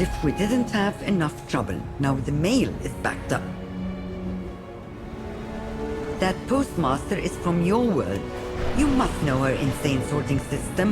if we didn't have enough trouble. Now the mail is backed up. That postmaster is from your world. You must know her insane sorting system.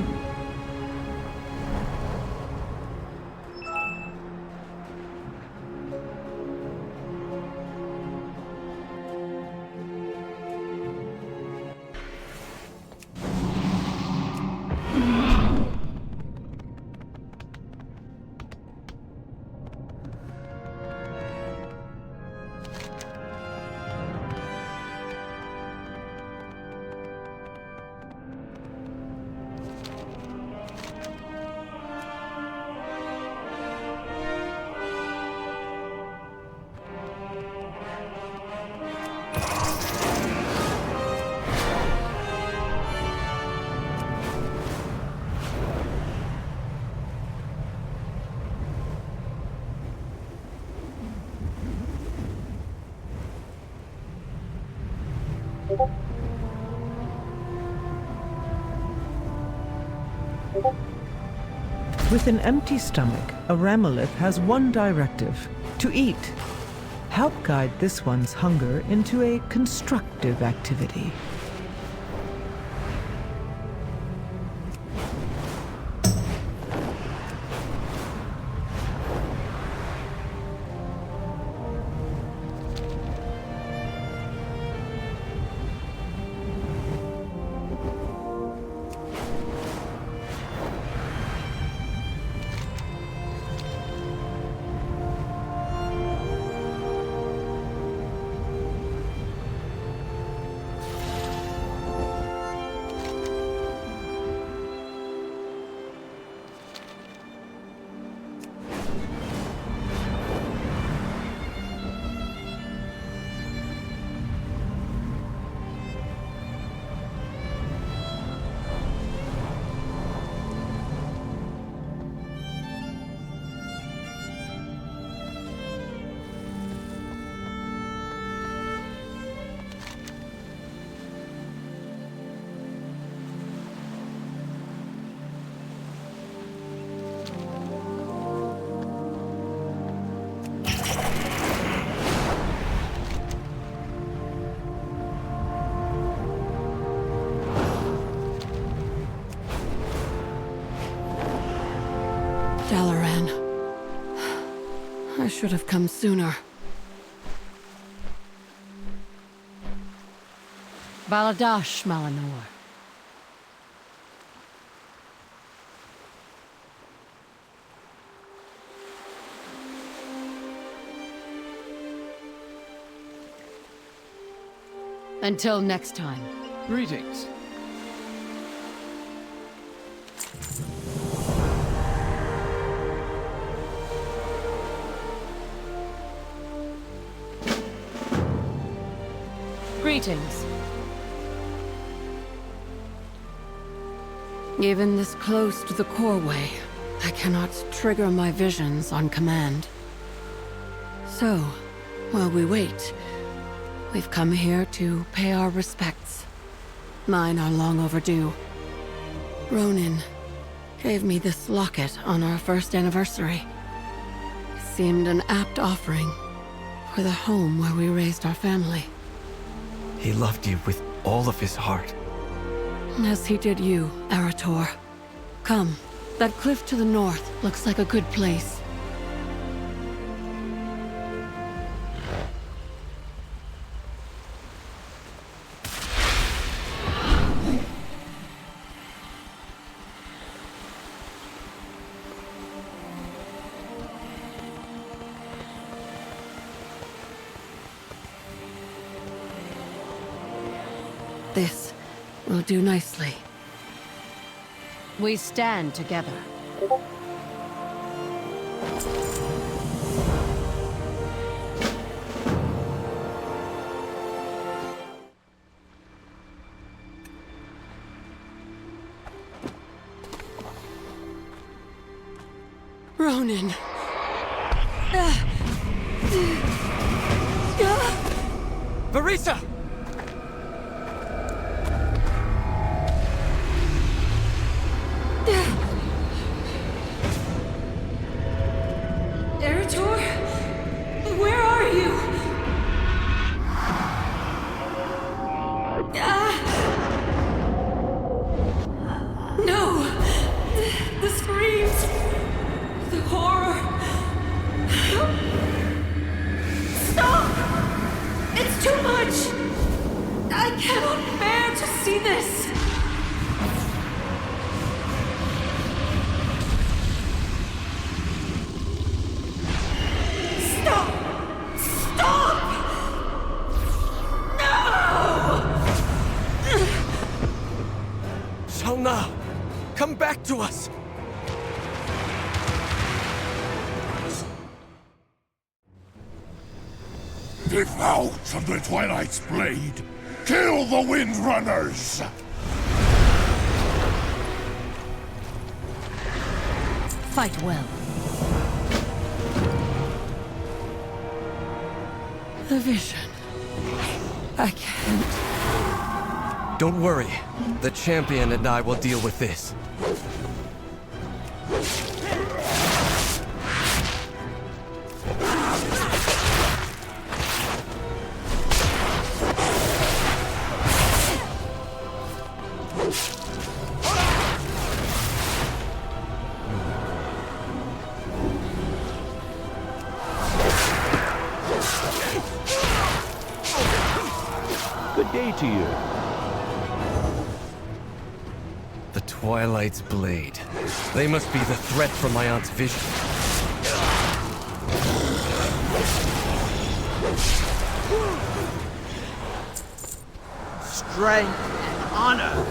With an empty stomach, a Ramolith has one directive: to eat. Help guide this one's hunger into a constructive activity. Dalaran. I should have come sooner. Baladash, Malinor. Until next time. Greetings. Greetings. Even this close to the coreway, I cannot trigger my visions on command. So, while we wait, we've come here to pay our respects. Mine are long overdue. Ronin gave me this locket on our first anniversary. It seemed an apt offering for the home where we raised our family. He loved you with all of his heart. As he did you, Arathor. Come, that cliff to the north looks like a good place. This will do nicely. We stand together. Ronin. Varisa! too much! I cannot bear to see this! Stop! Stop! No! Shana! Come back to us! If out of the Twilight's blade, kill the Windrunners! Fight well. The vision. I can't. Don't worry. The champion and I will deal with this. Good day to you. The Twilight's blade. They must be the threat from my aunt's vision. Strength and honor.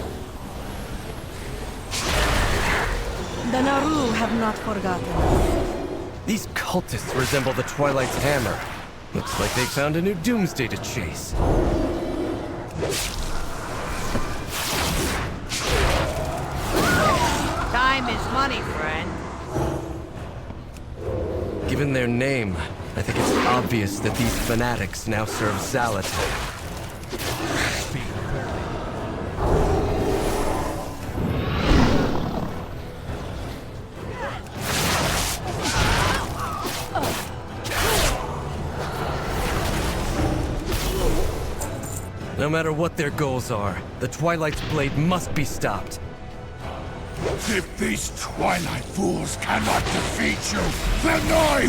The Naru have not forgotten. These cultists resemble the Twilight's hammer. Looks like they found a new doomsday to chase. Time is money, friend. Given their name, I think it's obvious that these fanatics now serve Zalatar. No matter what their goals are, the Twilight's blade must be stopped. If these Twilight fools cannot defeat you, then I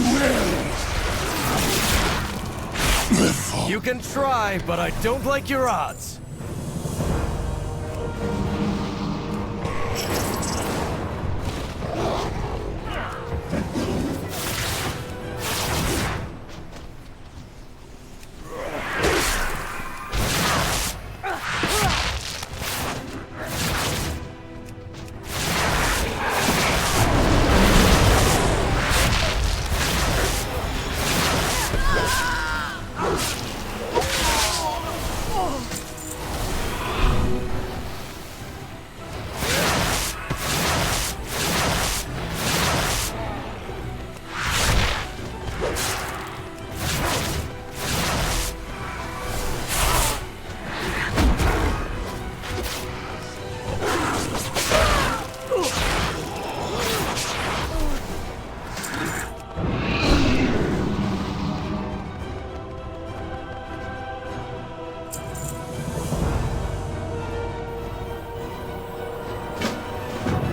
will! You can try, but I don't like your odds.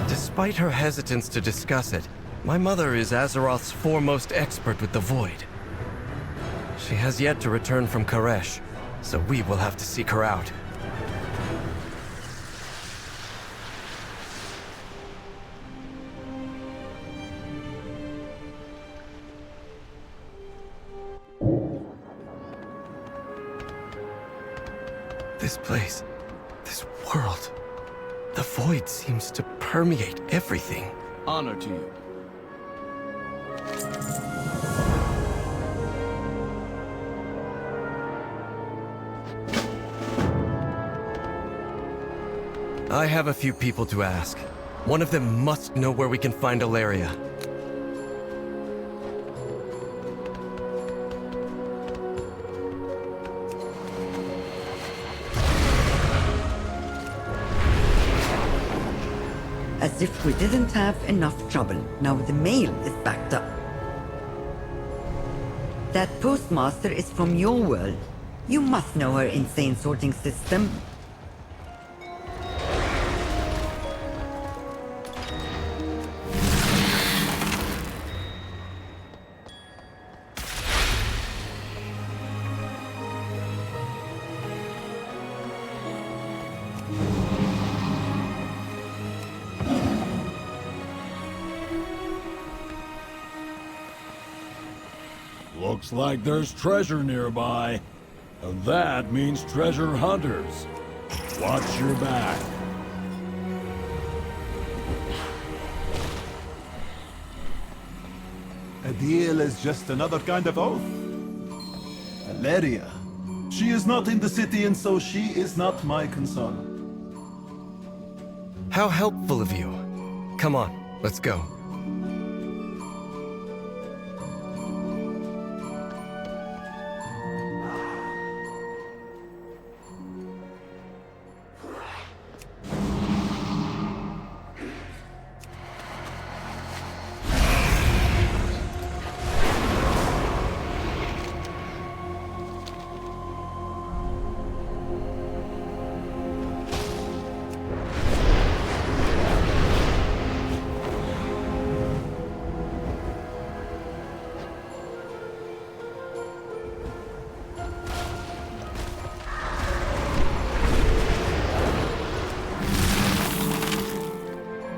Despite her hesitance to discuss it, my mother is Azeroth's foremost expert with the Void. She has yet to return from Koresh, so we will have to seek her out. This place, this world, the Void seems to permeate everything. Honor to you. I have a few people to ask. One of them must know where we can find Ilaria. As if we didn't have enough trouble. Now the mail is backed up. That postmaster is from your world. You must know her insane sorting system. Looks like there's treasure nearby. And that means treasure hunters. Watch your back. A deal is just another kind of oath. Valeria. She is not in the city, and so she is not my concern. How helpful of you. Come on, let's go.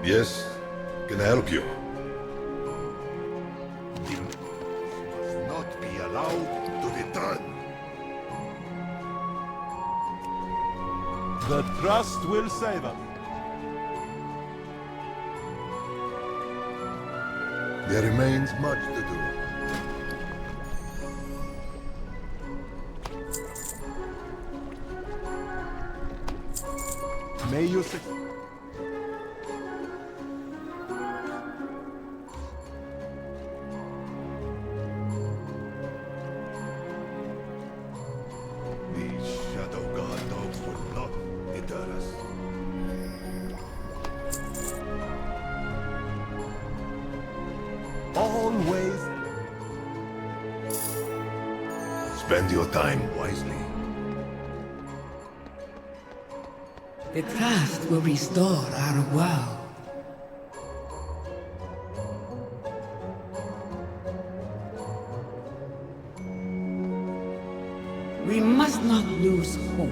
Yes, can I help you? Must not be allowed to return. The trust will save us. There remains much to do. May you succeed. These Shadow Guard dogs will not deter us. Always. Spend your time wisely. The trust will restore our world. We must not lose hope.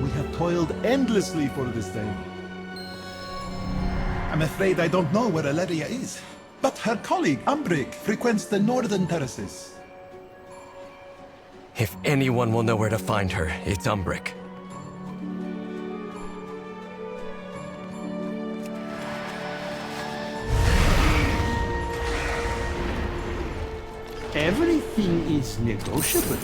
We have toiled endlessly for this day. I'm afraid I don't know where Valeria is. But her colleague, Umbric, frequents the northern terraces. If anyone will know where to find her, it's Umbric. Everything is negotiable.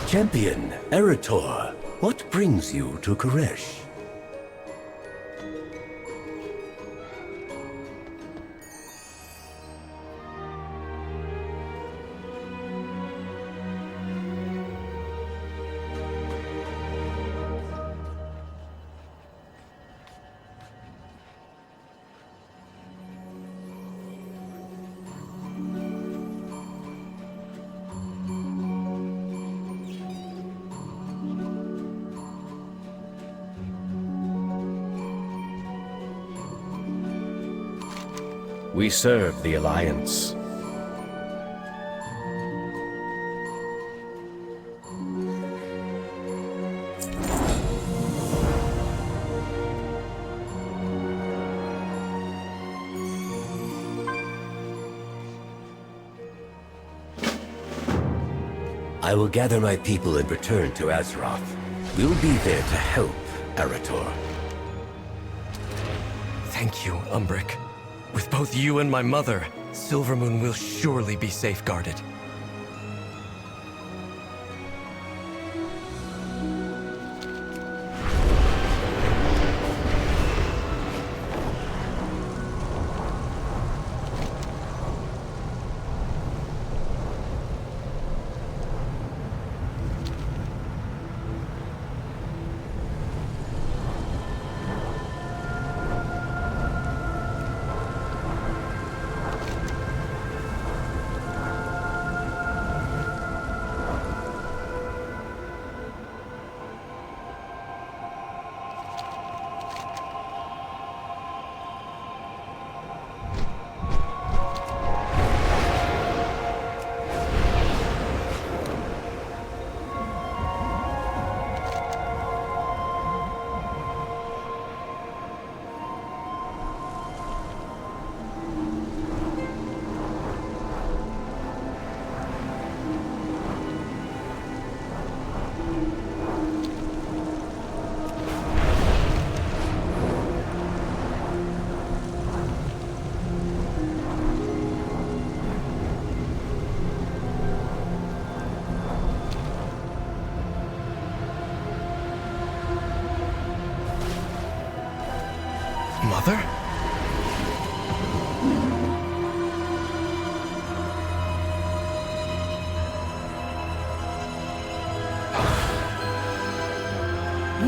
Champion, Arathor, what brings you to Koresh? We serve the Alliance. I will gather my people and return to Azeroth. We'll be there to help Arathor. Thank you, Umbric. With both you and my mother, Silvermoon will surely be safeguarded. Mother?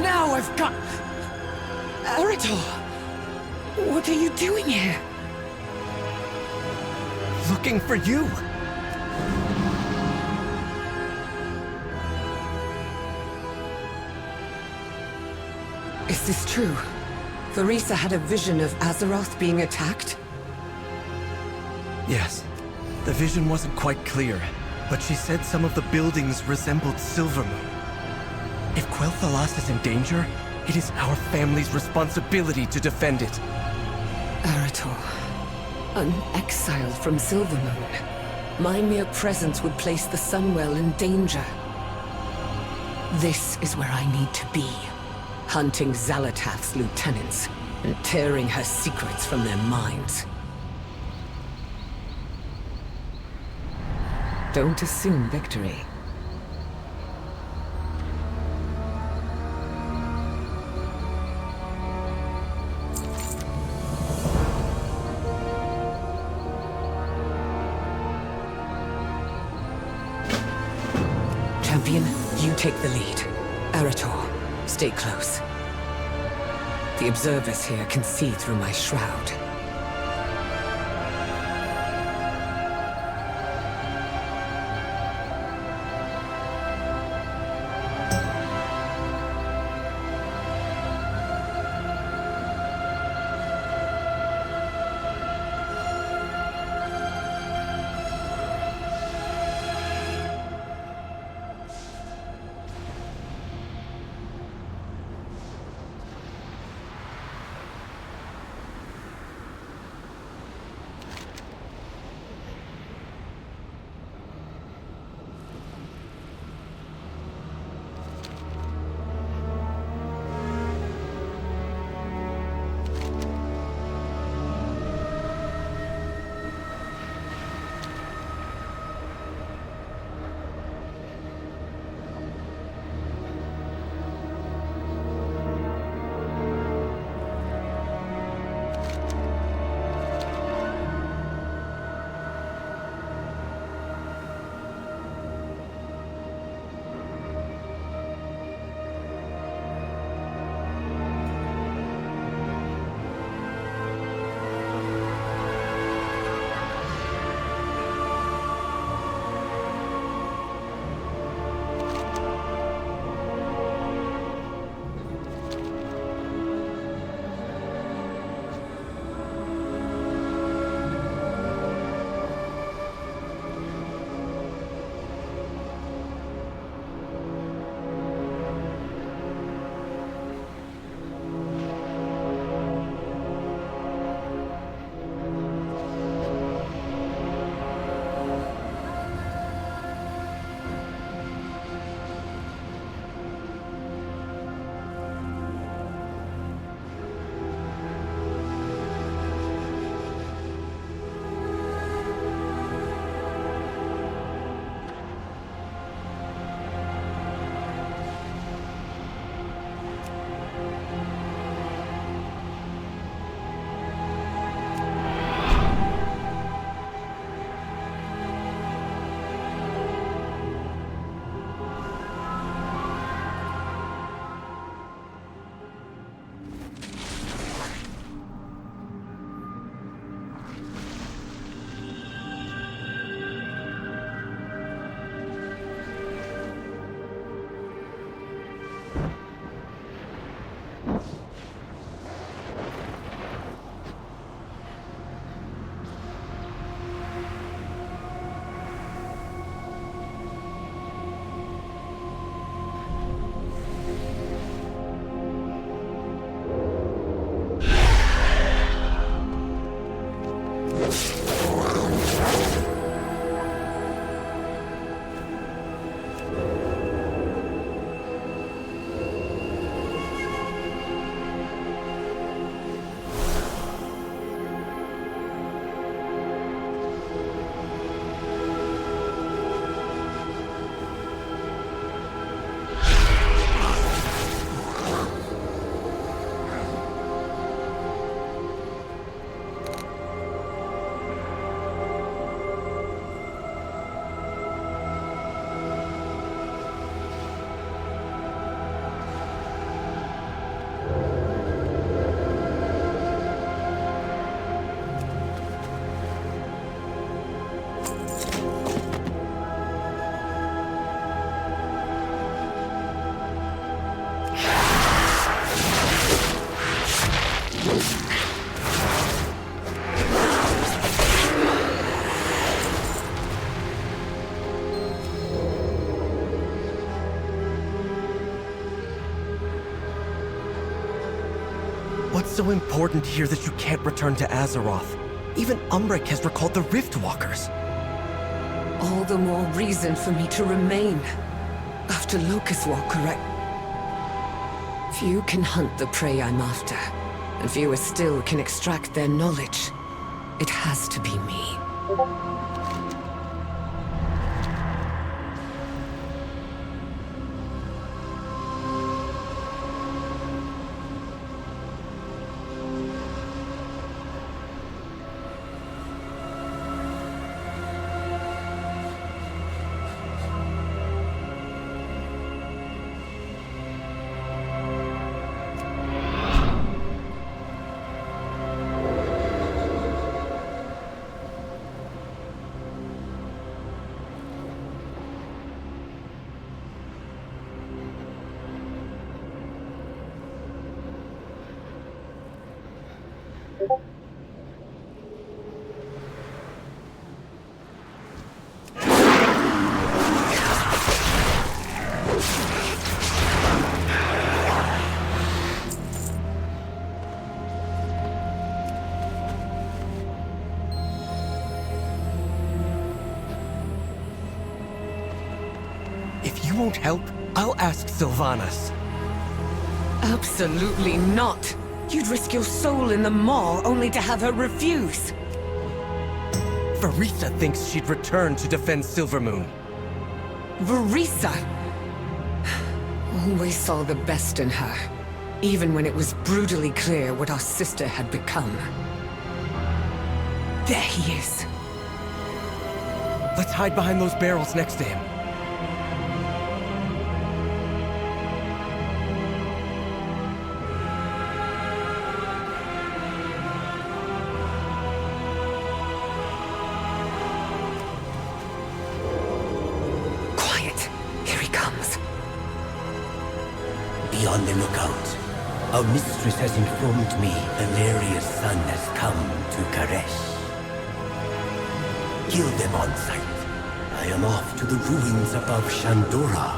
Now I've got... Arathor! What are you doing here? Looking for you! Is this true? Theresa had a vision of Azeroth being attacked? Yes. The vision wasn't quite clear, but she said some of the buildings resembled Silvermoon. If Quel'Thalas is in danger, it is our family's responsibility to defend it. Arathor, an exile from Silvermoon. My mere presence would place the Sunwell in danger. This is where I need to be. Hunting Xal'atath's lieutenants and tearing her secrets from their minds. Don't assume victory. Champion, you take the lead. Arathor, stay close. The observers here can see through my shroud. What's so important here that you can't return to Azeroth? Even Umbric has recalled the Riftwalkers. All the more reason for me to remain. After Locust Walker, few can hunt the prey I'm after, and fewer still can extract their knowledge. It has to be me. If you won't help, I'll ask Sylvanas. Absolutely not. You'd risk your soul in the maw only to have her refuse. Verisa thinks she'd return to defend Silvermoon. Verisa! Always saw the best in her, even when it was brutally clear what our sister had become. There he is. Let's hide behind those barrels next to him. Be on the lookout. Our mistress has informed me Valeria's son has come to Karesh. Kill them on sight. I am off to the ruins above Shandora.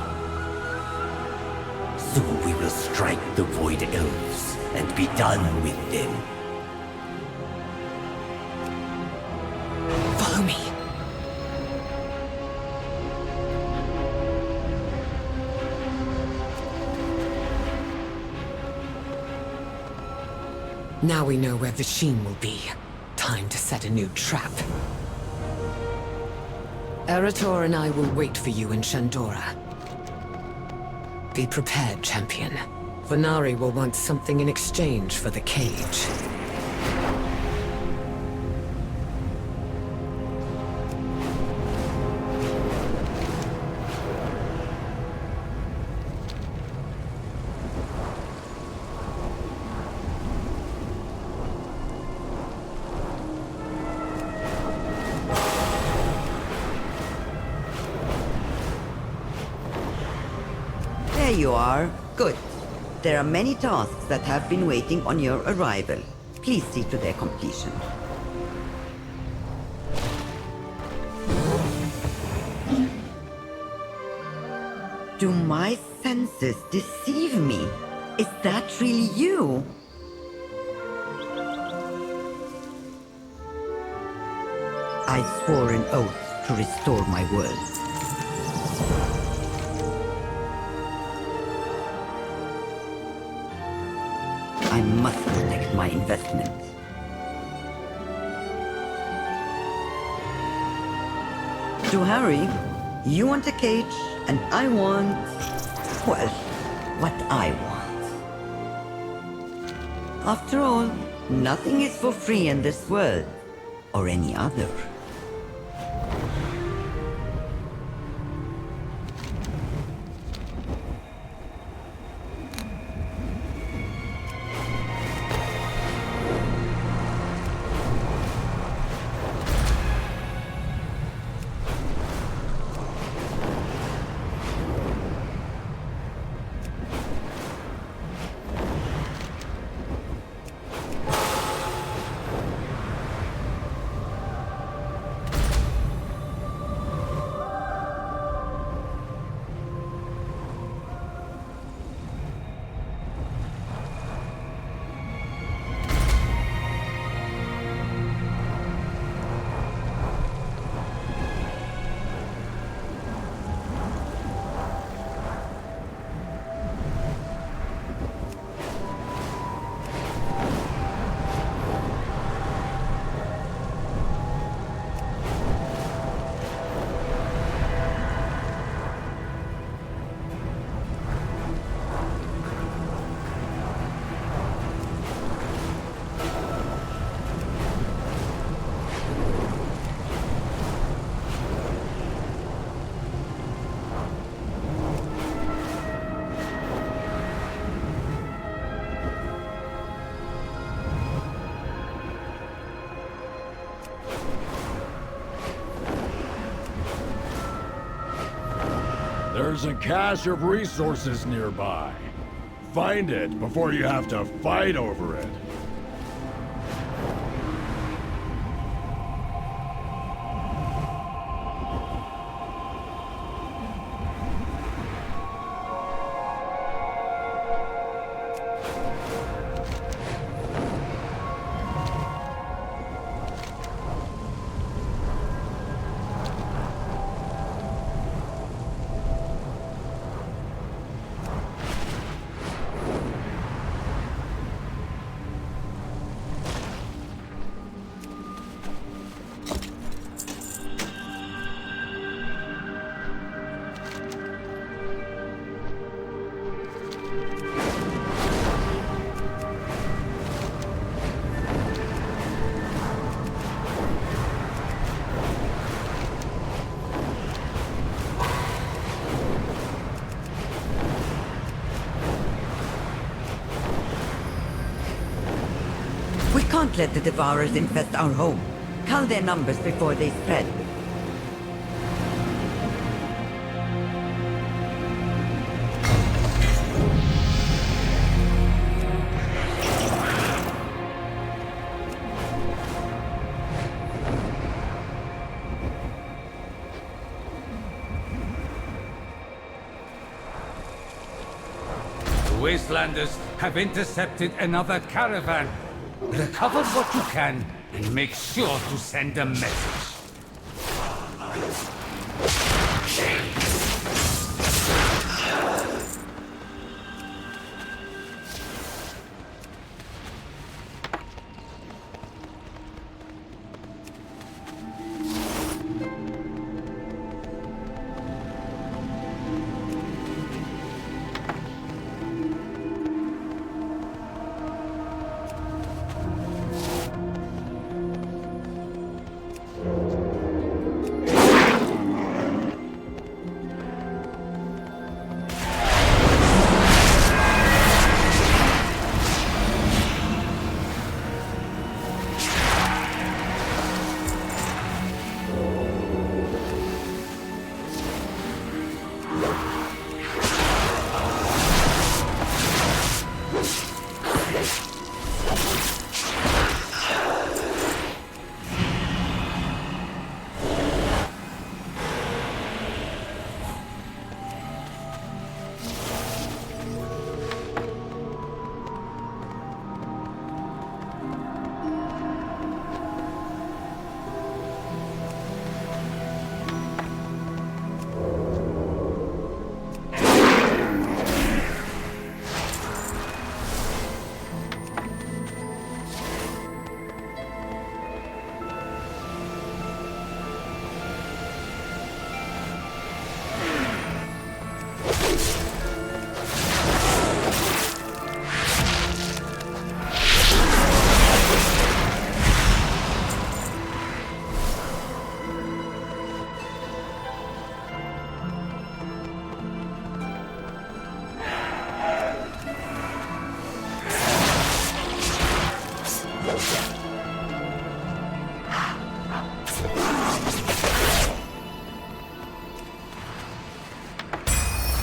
Soon we will strike the Void Elves and be done with them. Follow me. Now we know where Vasheen will be. Time to set a new trap. Arathor and I will wait for you in Shandora. Be prepared, champion. Vanari will want something in exchange for the cage. There you are. Good. There are many tasks that have been waiting on your arrival. Please see to their completion. Do my senses deceive me? Is that really you? I swore an oath to restore my world. I must protect my investment. To Harry, you want a cage, and I want... well, what I want. After all, nothing is for free in this world, or any other. There's a cache of resources nearby. Find it before you have to fight over it. We can't let the Devourers infest our home. Cull their numbers before they spread. The Wastelanders have intercepted another caravan. Recover what you can, and make sure to send a message.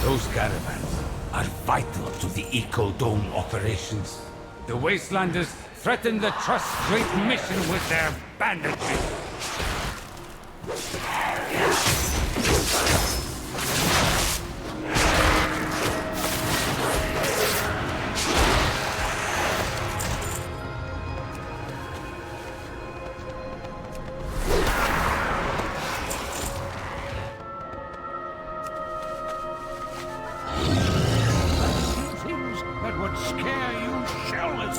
Those caravans are vital to the Eco Dome operations. The Wastelanders threaten the Trust's great mission with their banditry. That would scare you shellers.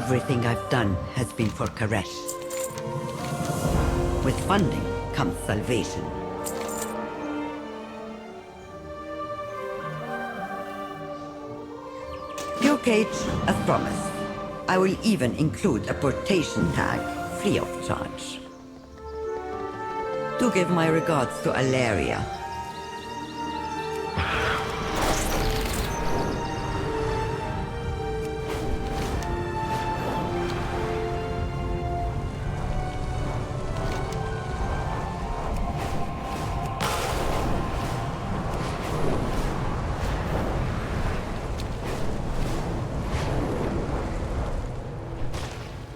Everything I've done has been for Karesh. With funding comes salvation. Pure Cage, as promised. I will even include a portation tag, free of charge. To give my regards to Alaria.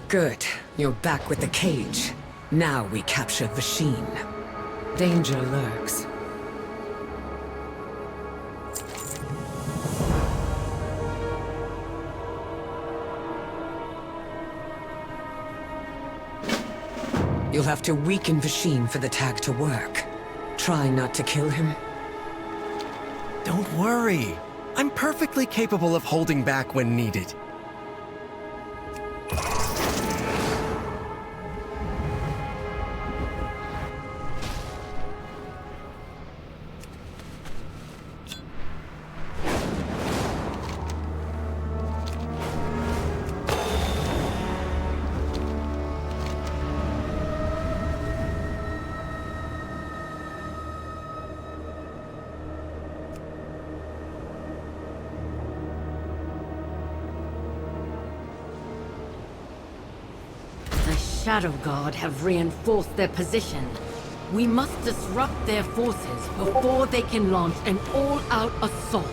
Good. You're back with the cage. Now we capture Vasheen. Danger lurks. You'll have to weaken Vasheen for the tag to work. Try not to kill him. Don't worry. I'm perfectly capable of holding back when needed. Shadow Guard have reinforced their position. We must disrupt their forces before they can launch an all-out assault.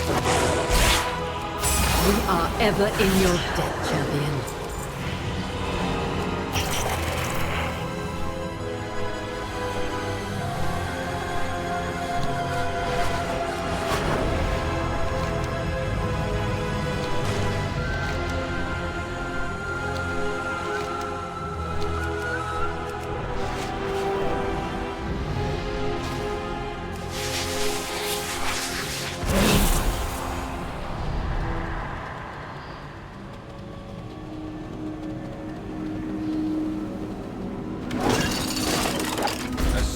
We are ever in your debt, champion.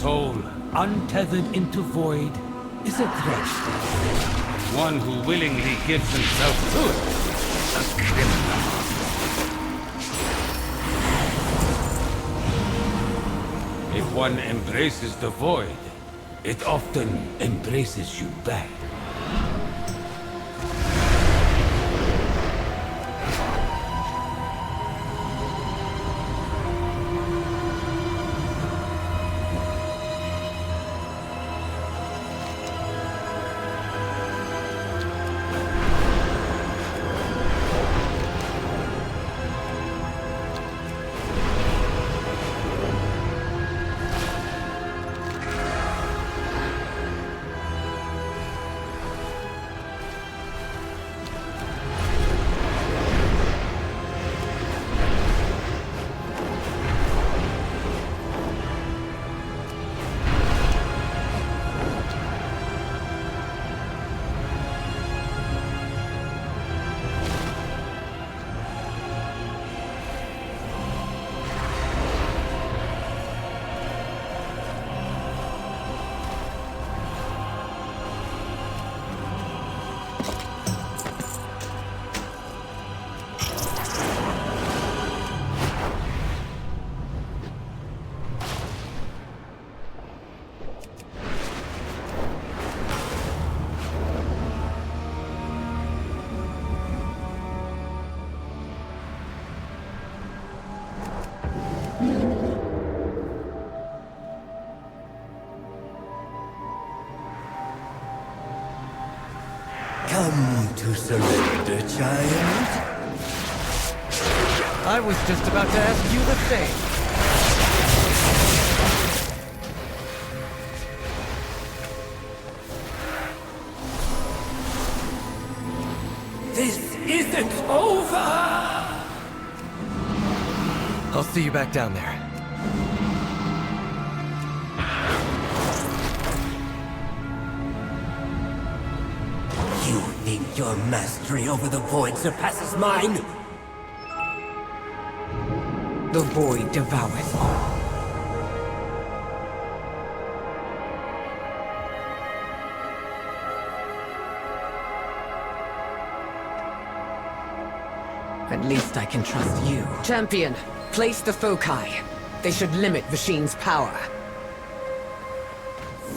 Soul, untethered into void, is a threat. One who willingly gives himself to it, a criminal. If one embraces the void, it often embraces you back. Come to surrender, child? I was just about to ask you the same. This isn't over! I'll see you back down there. You think your mastery over the void surpasses mine? The void devoureth all. At least I can trust you. Champion, place the foci. They should limit Vashin's power.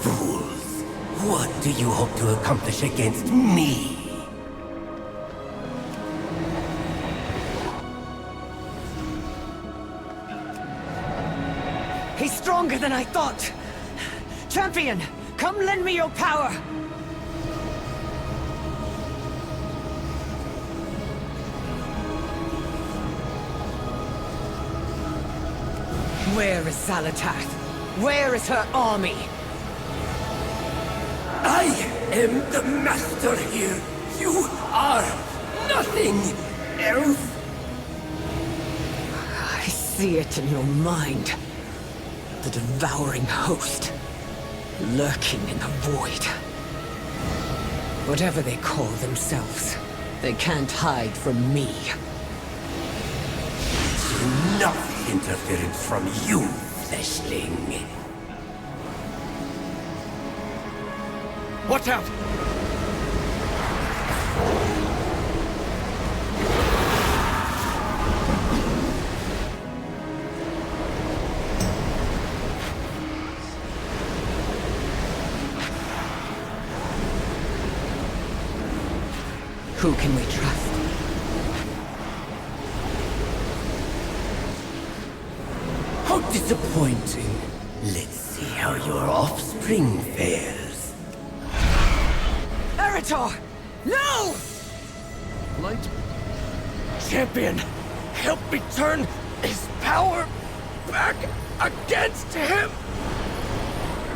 Fools! What do you hope to accomplish against me? He's stronger than I thought! Champion, come lend me your power! Where is Zalatath? Where is her army? I am the master here. You are nothing else. I see it in your mind. The devouring host, lurking in the void. Whatever they call themselves, they can't hide from me. Enough interference from you, fleshling. Watch out! Who can we trust? How disappointing. Let's see how your offspring fares. Arathor! No! Light? Champion, help me turn his power back against him!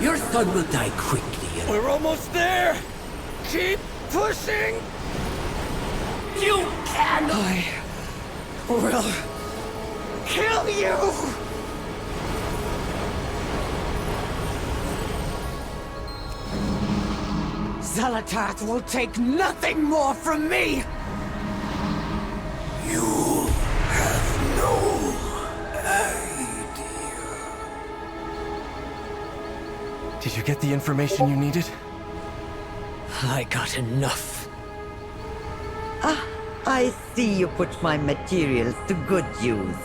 Your son will die quickly. We're almost there! Keep pushing! You cannot! I will kill you! Zalatath will take nothing more from me! You have no idea. Did you get the information you needed? I got enough. Ah, I see you put my materials to good use.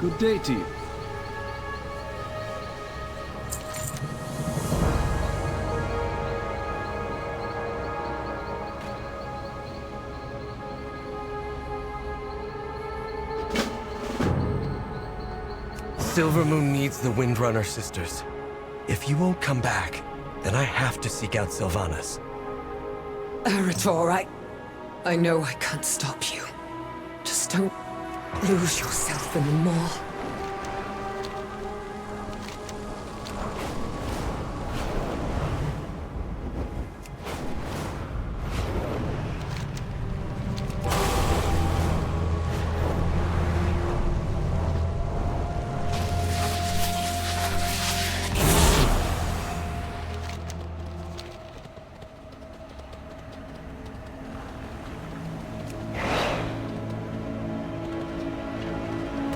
Good day to you. Silvermoon needs the Windrunner sisters. If you won't come back, then I have to seek out Sylvanas. Arathor, I know I can't stop you. Just don't lose yourself in the mall.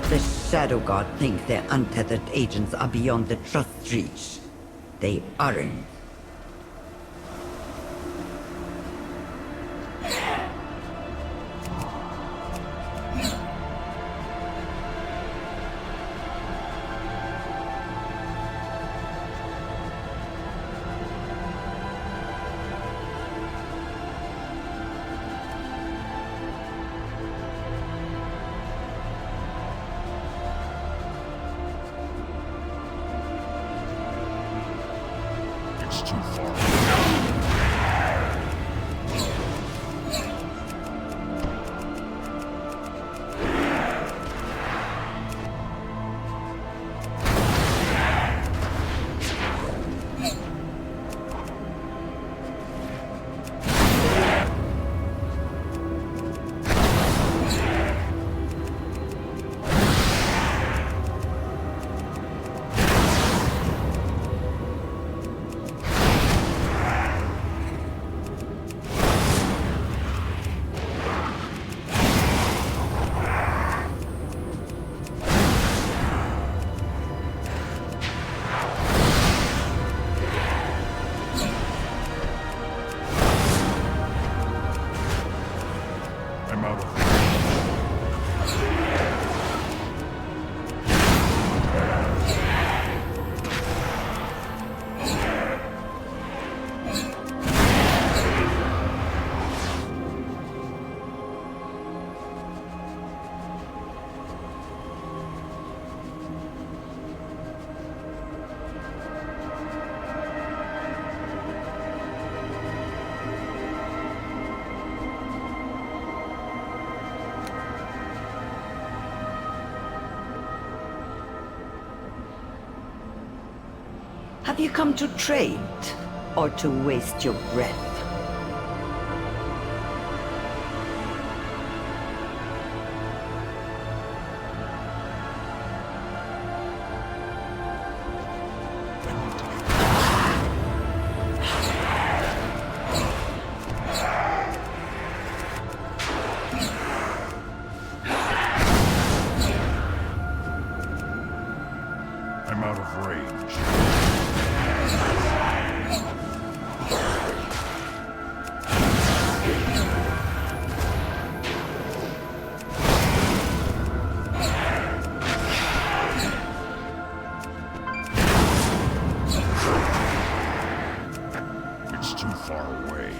The Shadow God think their untethered agents are beyond the Trust's reach. They aren't. It's too far. I'm out of Have you come to trade, or to waste your breath? I'm out of range. It's too far away.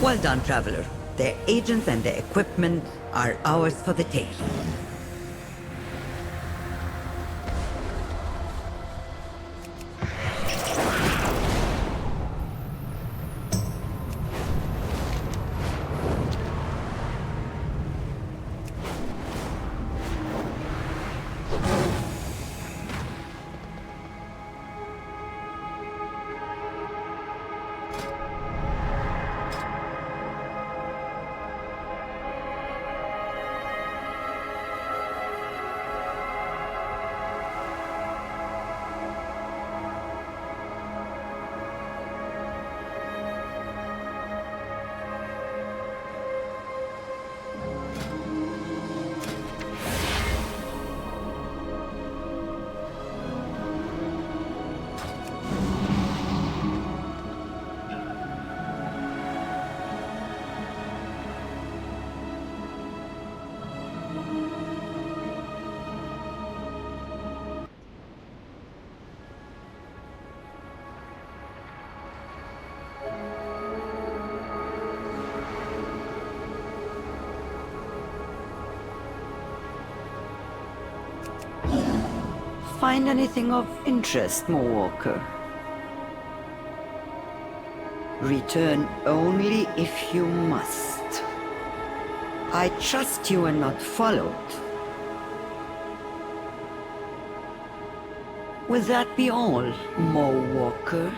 Well done, Traveler. Their agents and their equipment are ours for the taking. Find anything of interest, Moonwalker? Return only if you must. I trust you are not followed. Will that be all, Moonwalker?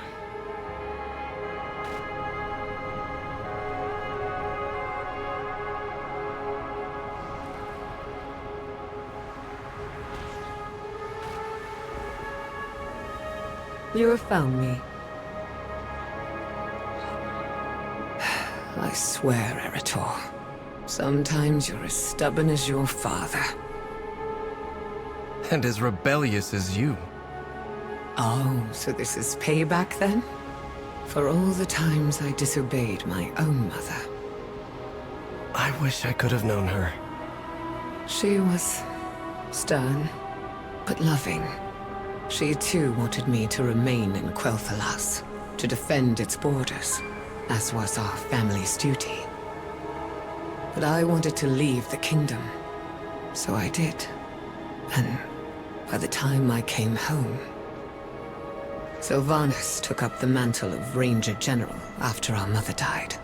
You have found me. I swear, Arathor. Sometimes you're as stubborn as your father. And as rebellious as you. Oh, so this is payback then? For all the times I disobeyed my own mother. I wish I could have known her. She was stern, but loving. She too wanted me to remain in Quel'Thalas, to defend its borders, as was our family's duty. But I wanted to leave the kingdom, so I did. And by the time I came home, Sylvanas took up the mantle of Ranger General after our mother died.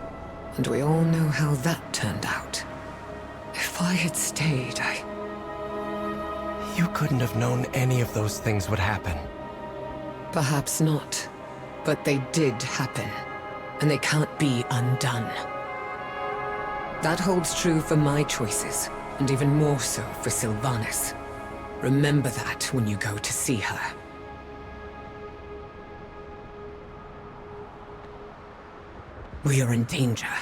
And we all know how that turned out. If I had stayed, You couldn't have known any of those things would happen. Perhaps not, but they did happen, and they can't be undone. That holds true for my choices, and even more so for Sylvanas. Remember that when you go to see her. We are in danger.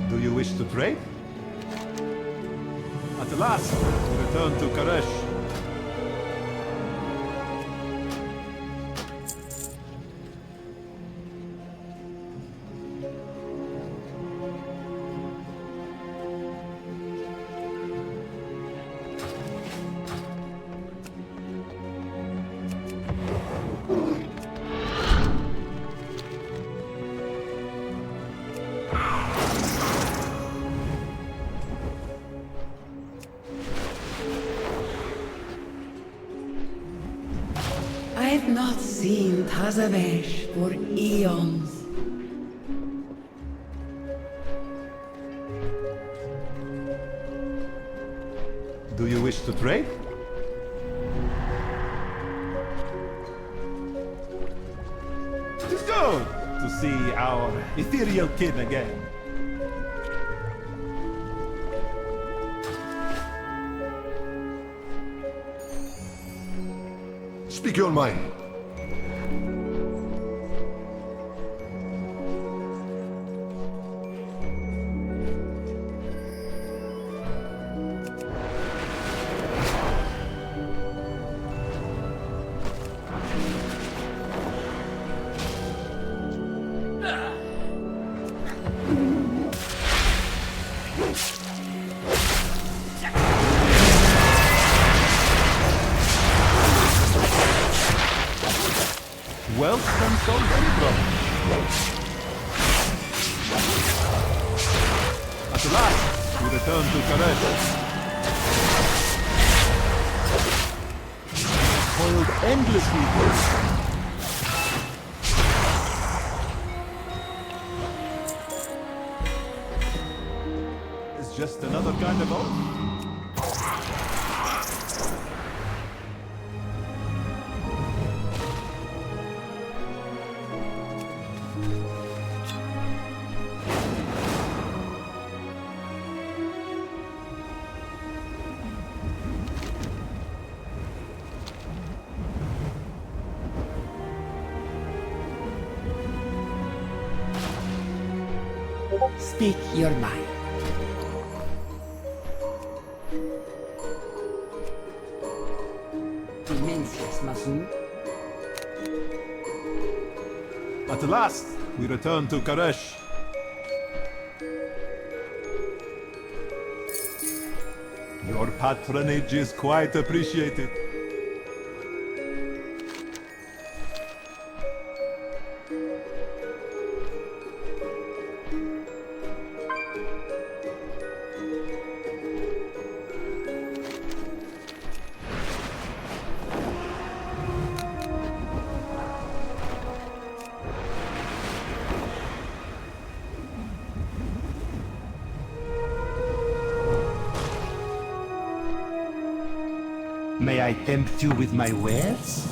Do you wish to trade? At last, we return to Karesh. I've not seen Tazavesh for eons. Do you wish to trade? It's good to see our ethereal kin again. Speak your mind. Wealth can solve any problem. At last, we return to Karesh. Toiled endlessly for it. It's just another kind of oath. Speak your mind. Immensely, Masood. At last, we return to Karesh. Your patronage is quite appreciated. May I tempt you with my wares?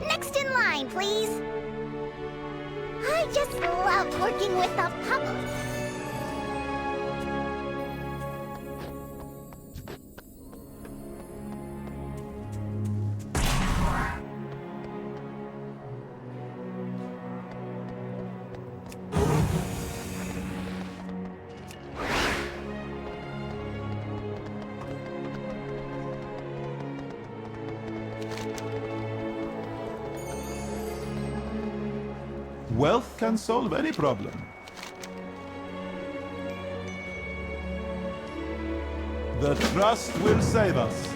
Next in line, please. I just love working with the puppets. Wealth can solve any problem. The trust will save us.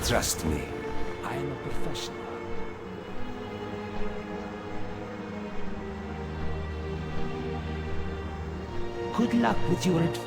Trust me, I am a professional. Good luck with your adventure.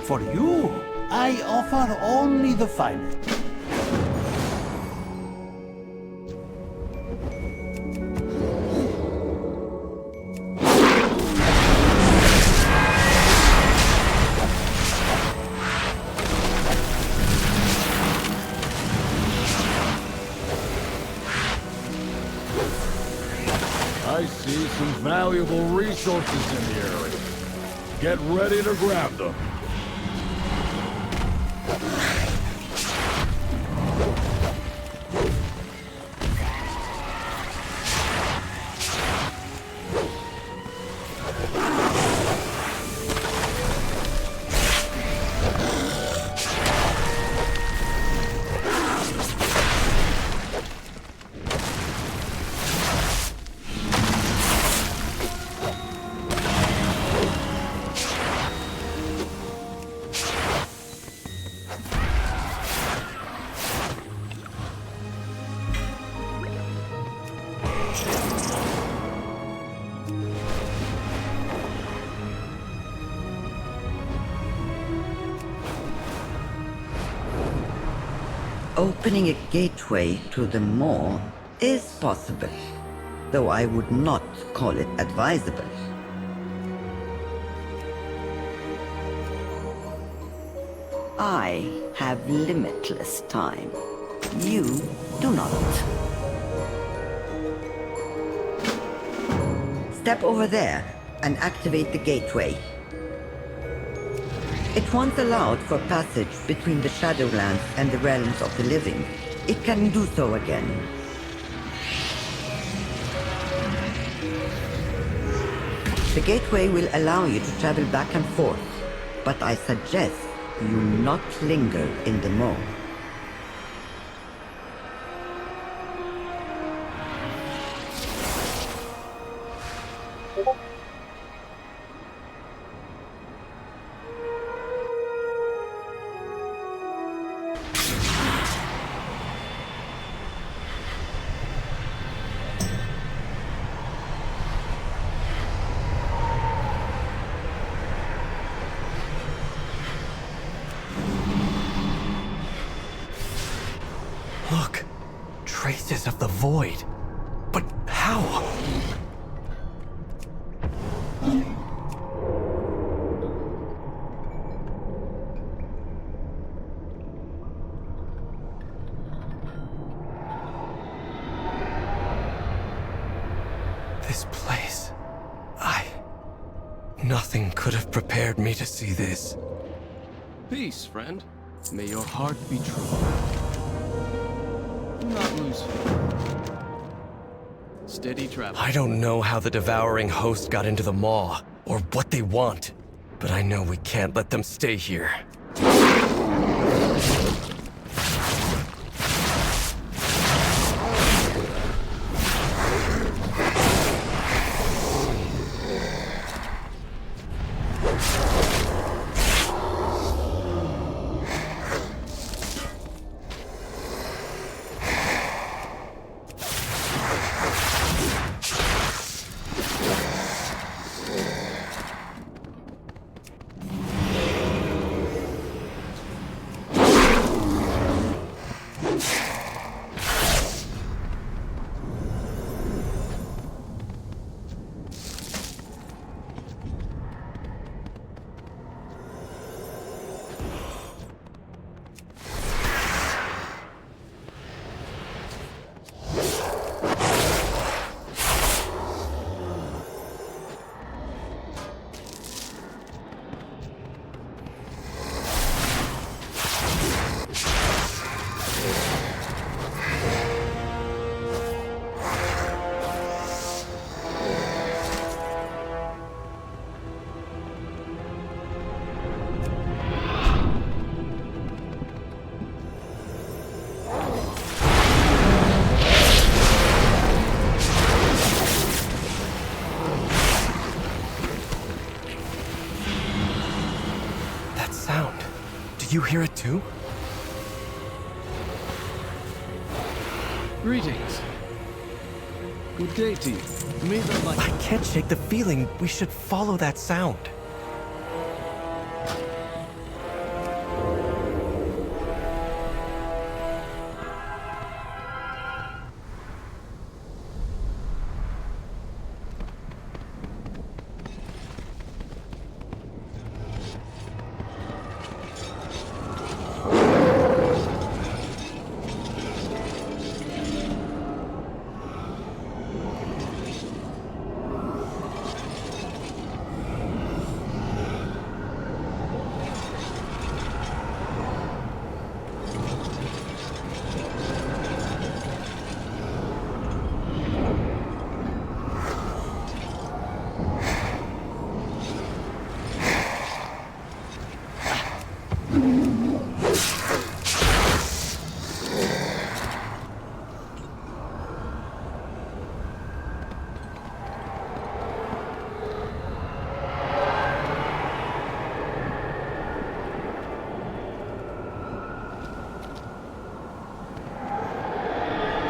For you, I offer only the finest. I see some valuable resources in the area. Get ready to grab them. Opening a gateway to the maw is possible, though I would not call it advisable. I have limitless time. You do not. Step over there and activate the gateway. It once allowed for passage between the Shadowlands and the realms of the living. It can do so again. The gateway will allow you to travel back and forth, but I suggest you not linger in the maw. Look, traces of the void. But how? This place... Nothing could have prepared me to see this. Peace, friend. May your heart be true. Do not lose faith. Steady travel. I don't know how the devouring host got into the maw, or what they want, but I know we can't let them stay here. you hear it too? Greetings. Good day to you. May the light... I can't shake the feeling we should follow that sound.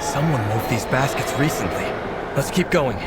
Someone moved these baskets recently. Let's keep going.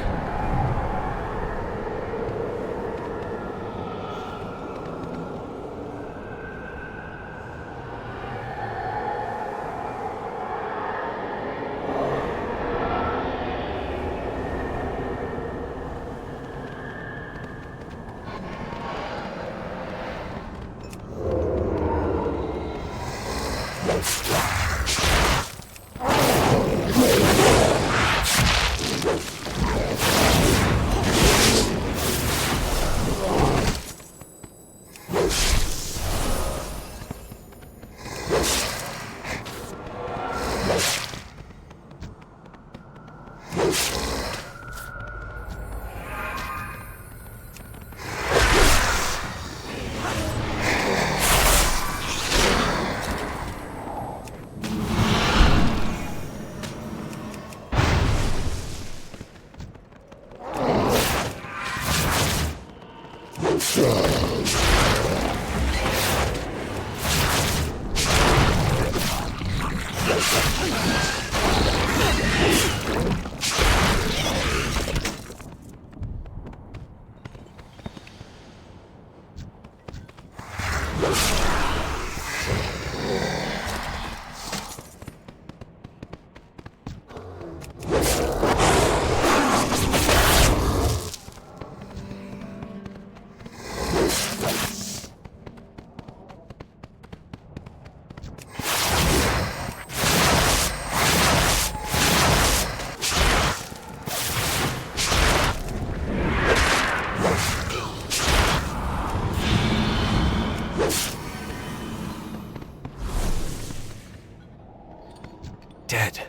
Dead.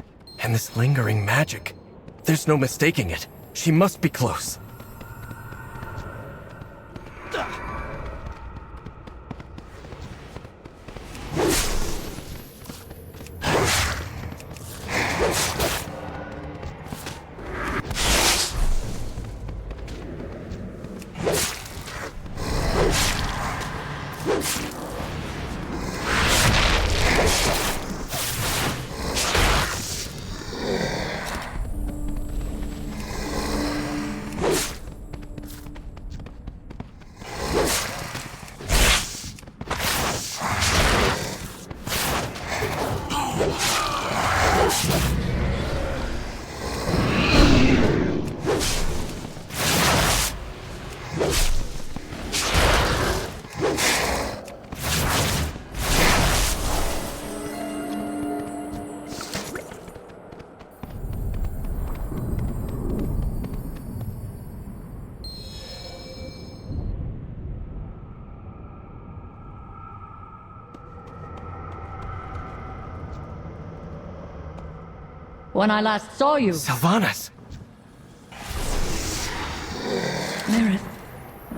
And this lingering magic. There's no mistaking it. She must be close. When I last saw you... Sylvanas! Merit?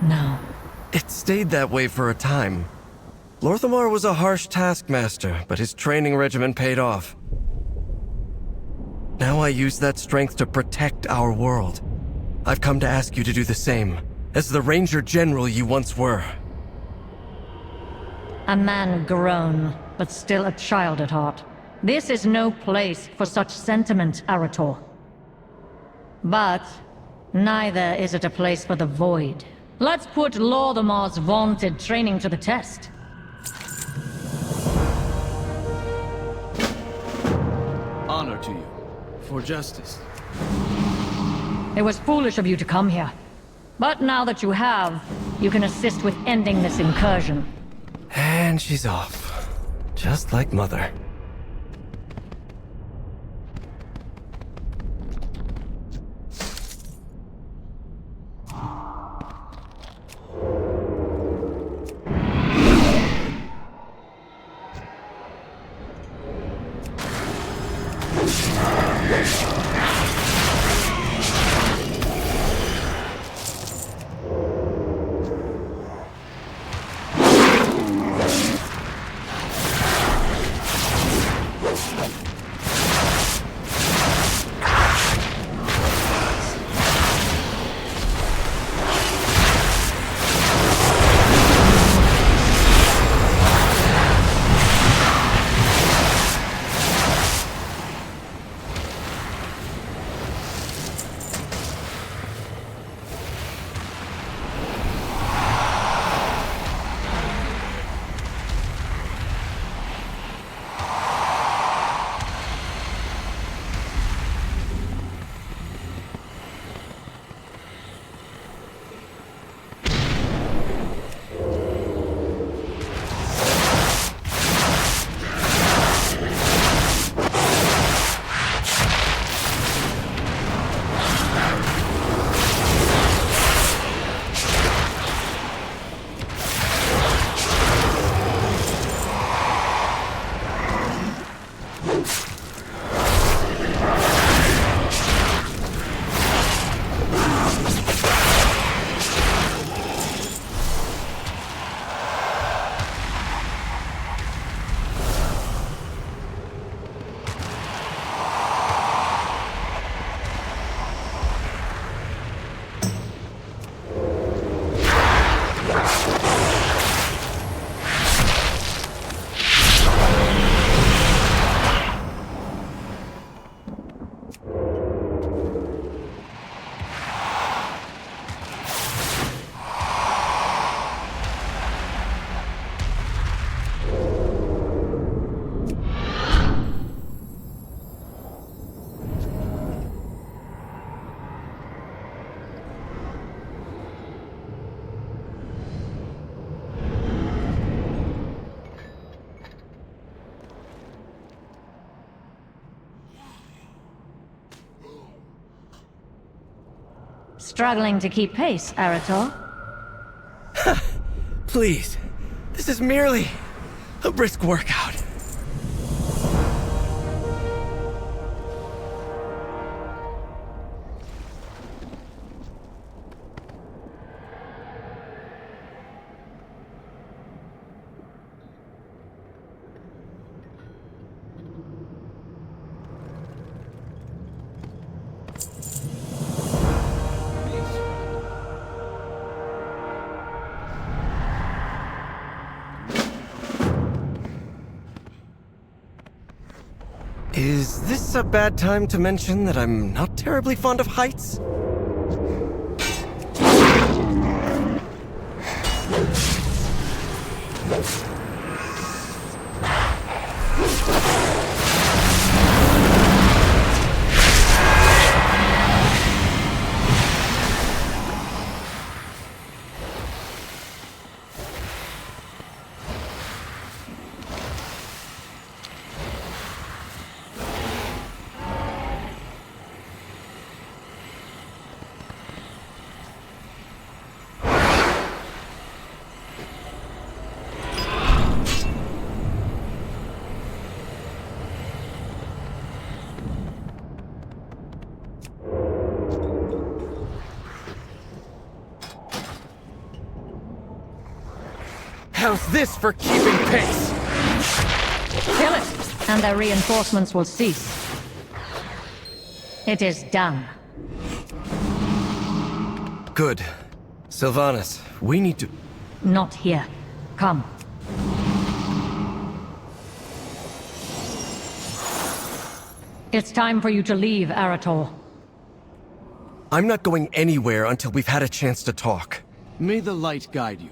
No. It stayed that way for a time. Lorthamar was a harsh taskmaster, but his training regimen paid off. Now I use that strength to protect our world. I've come to ask you to do the same, as the Ranger General you once were. A man grown, but still a child at heart. This is no place for such sentiment, Arathor. But neither is it a place for the Void. Let's put Lordamar's vaunted training to the test. Honor to you. For justice. It was foolish of you to come here. But now that you have, you can assist with ending this incursion. And she's off. Just like Mother. Struggling to keep pace, Arathor? Please. This is merely a brisk workout. Is this a bad time to mention that I'm not terribly fond of heights? How's this for keeping pace? Kill it, and their reinforcements will cease. It is done. Good. Sylvanas, we need to... Not here. Come. It's time for you to leave, Arathor. I'm not going anywhere until we've had a chance to talk. May the light guide you.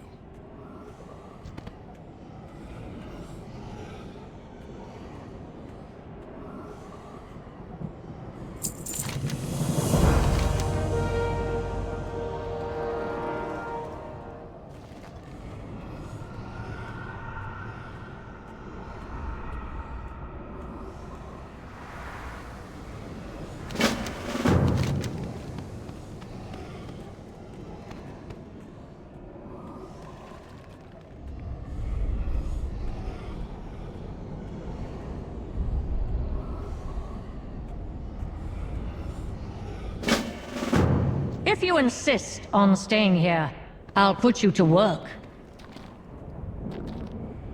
If you insist on staying here, I'll put you to work.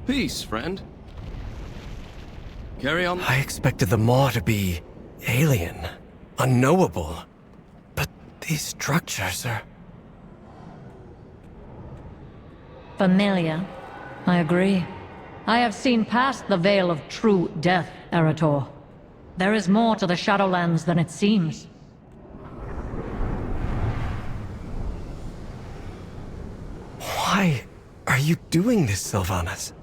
Peace, friend. Carry on. I expected the Maw to be alien, unknowable. But these structures are... Familiar. I agree. I have seen past the veil of true death, Arathor. There is more to the Shadowlands than it seems. Why are you doing this, Sylvanas?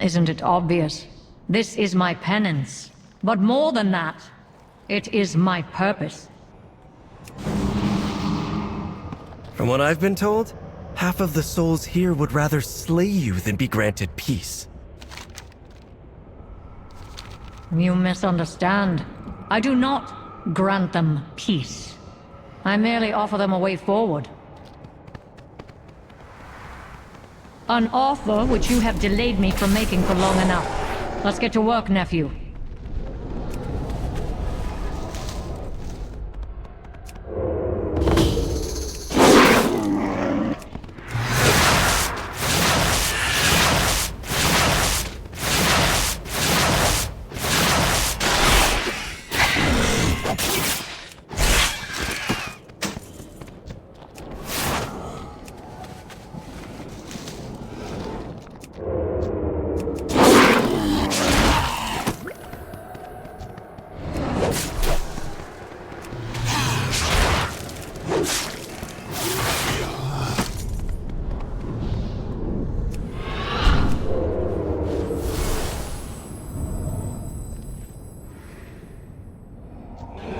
Isn't it obvious? This is my penance. But more than that, it is my purpose. From what I've been told, half of the souls here would rather slay you than be granted peace. You misunderstand. I do not grant them peace. I merely offer them a way forward. An offer which you have delayed me from making for long enough. Let's get to work, nephew.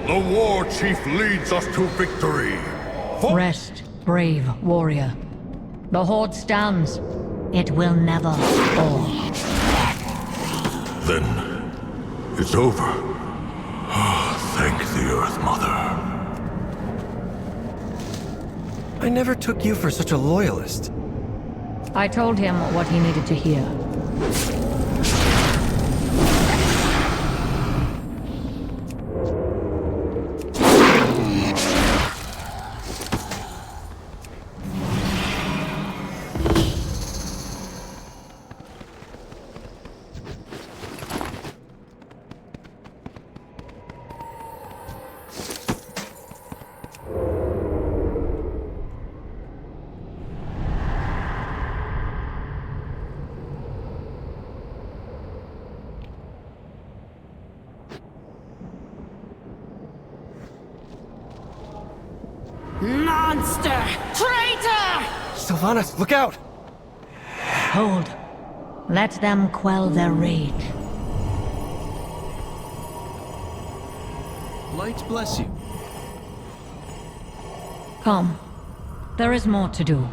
The war chief leads us to victory. Rest, brave warrior. The Horde stands. It will never fall. Then, it's over. Thank the Earth Mother. I never took you for such a loyalist. I told him what he needed to hear. Monster! Traitor! Sylvanas, look out! Hold. Let them quell their rage. Light bless you. Come. There is more to do.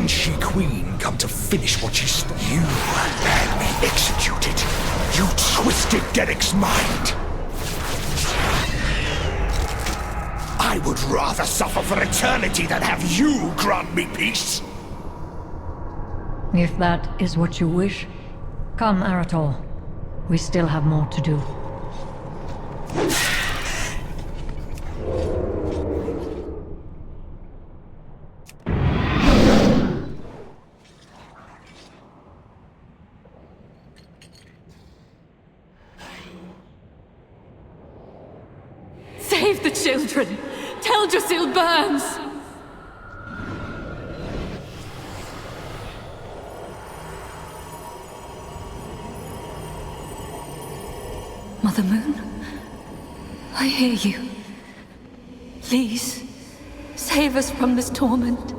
Banshee Queen come to finish what she started. You had me executed. You twisted Derek's mind. I would rather suffer for eternity than have you grant me peace. If that is what you wish, come, Arathor. We still have more to do. Save the children! Teldrassil burns! Mother Moon, I hear you. Please, save us from this torment.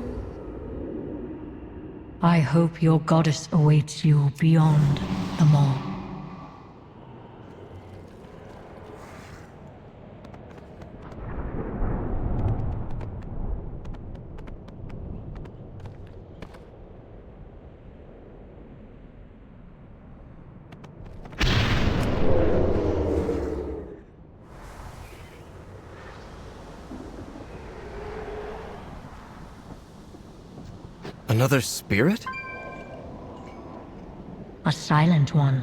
I hope your goddess awaits you beyond the Maw. Another spirit? A silent one.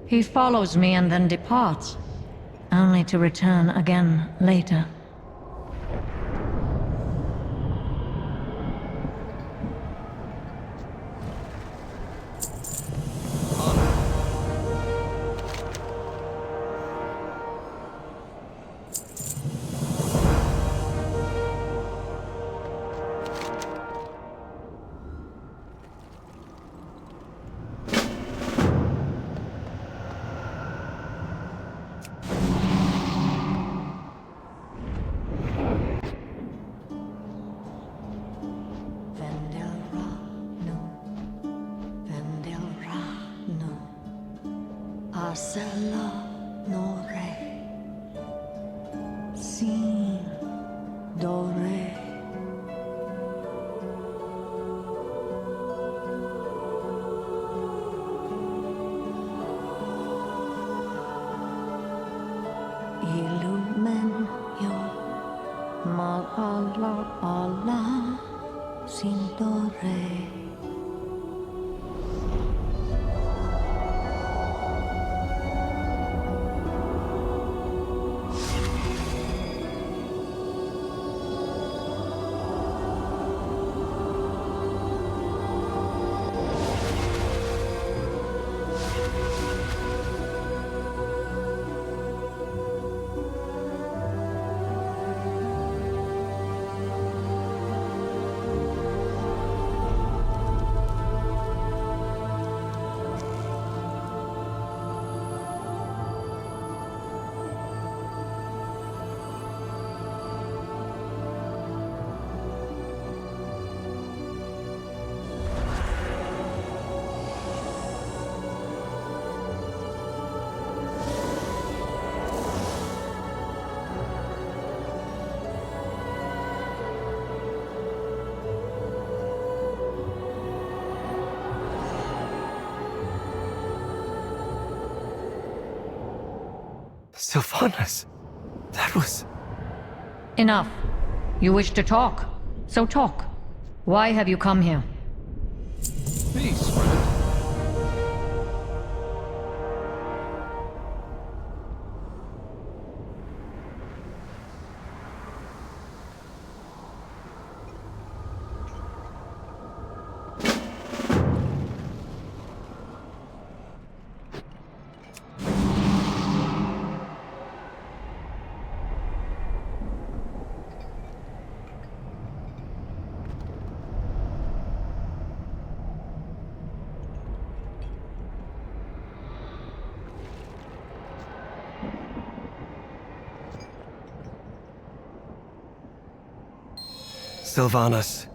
He follows me and then departs, only to return again later. Sylvanas, that was... Enough. You wish to talk, so talk. Why have you come here? Peace, friend. Sylvanas,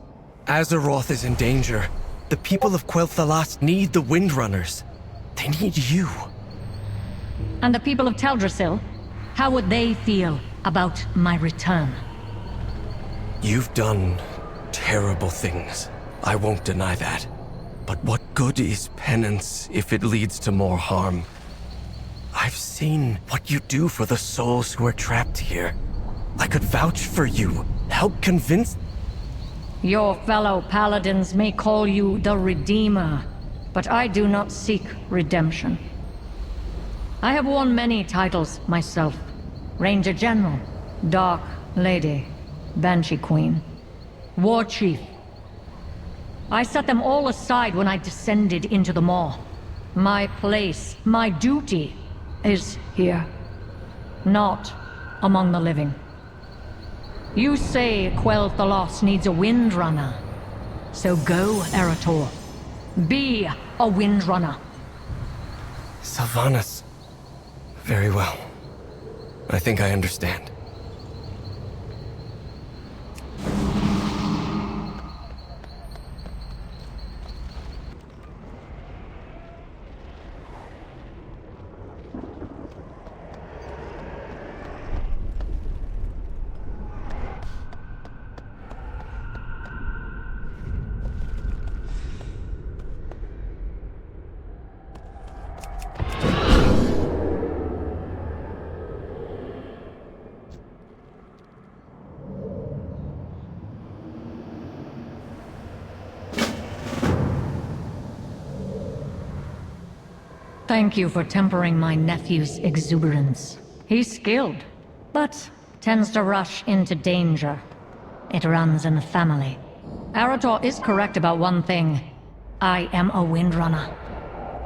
Azeroth is in danger. The people of Quel'Thalas need the Windrunners. They need you. And the people of Teldrassil? How would they feel about my return? You've done terrible things. I won't deny that. But what good is penance if it leads to more harm? I've seen what you do for the souls who are trapped here. I could vouch for you, help convince... Your fellow paladins may call you the Redeemer, but I do not seek redemption. I have worn many titles myself. Ranger General, Dark Lady, Banshee Queen, War Chief. I set them all aside when I descended into the Maw. My place, my duty, is here. Not among the living. You say Quel'Thalas needs a Windrunner. So go, Arathor. Be a Windrunner. Sylvanas. Very well. I think I understand. Thank you for tempering my nephew's exuberance. He's skilled, but tends to rush into danger. It runs in the family. Arathor is correct about one thing. I am a Windrunner.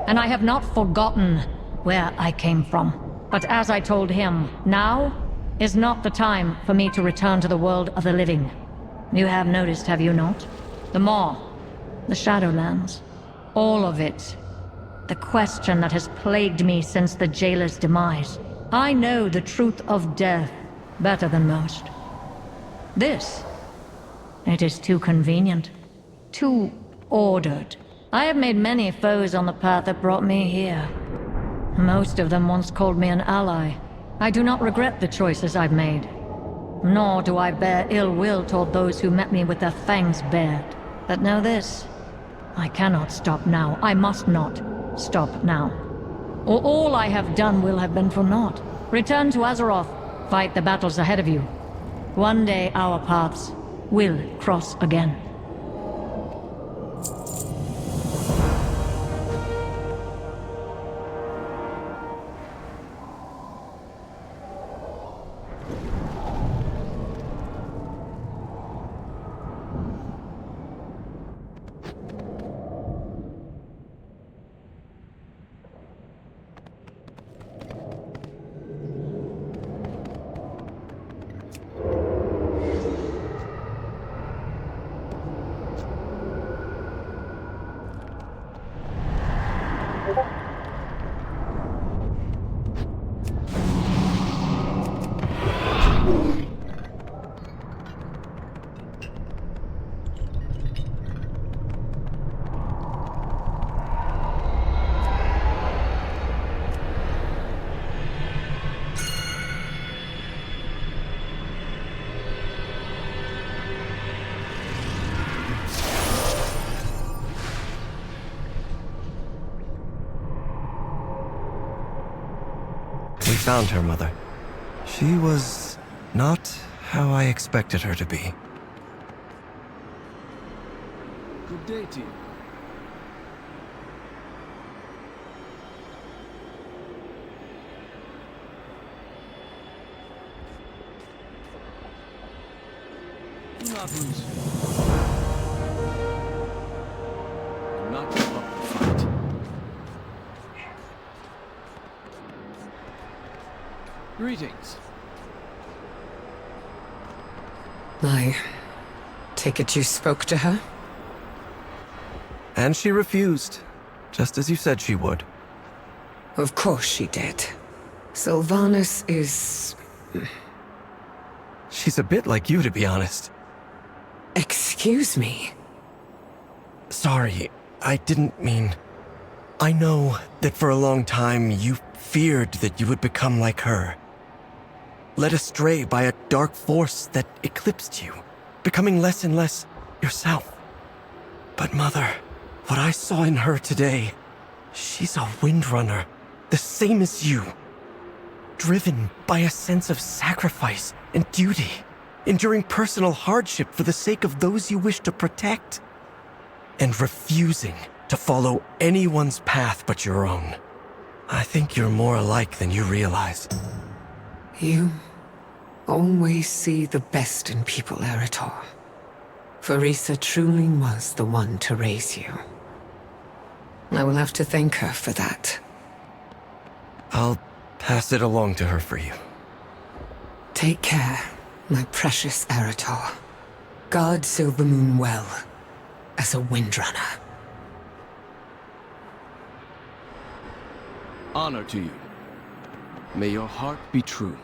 And I have not forgotten where I came from. But as I told him, now is not the time for me to return to the world of the living. You have noticed, have you not? The Maw, the Shadowlands, all of it. The question that has plagued me since the jailer's demise. I know the truth of death better than most. This, it is too convenient, too ordered. I have made many foes on the path that brought me here. Most of them once called me an ally. I do not regret the choices I've made. Nor do I bear ill will toward those who met me with their fangs bared. But know this, I cannot stop now. I must not stop now. Or all I have done will have been for naught. Return to Azeroth, fight the battles ahead of you. One day our paths will cross again. We found her, Mother. She was not how I expected her to be. Good day to you. Do not lose faith. Do not give up the fight. Greetings. I take it you spoke to her? And she refused, just as you said she would. Of course she did. Sylvanas is... She's a bit like you, to be honest. Excuse me? Sorry, I didn't mean... I know that for a long time you feared that you would become like her. Led astray by a dark force that eclipsed you, becoming less and less yourself. But Mother, what I saw in her today, she's a Windrunner, the same as you. Driven by a sense of sacrifice and duty, enduring personal hardship for the sake of those you wish to protect, and refusing to follow anyone's path but your own. I think you're more alike than you realize. You always see the best in people, Arathor. Farisa truly was the one to raise you. I will have to thank her for that. I'll pass it along to her for you. Take care, my precious Arathor. Guard Silvermoon well, as a Windrunner. Honor to you. May your heart be true.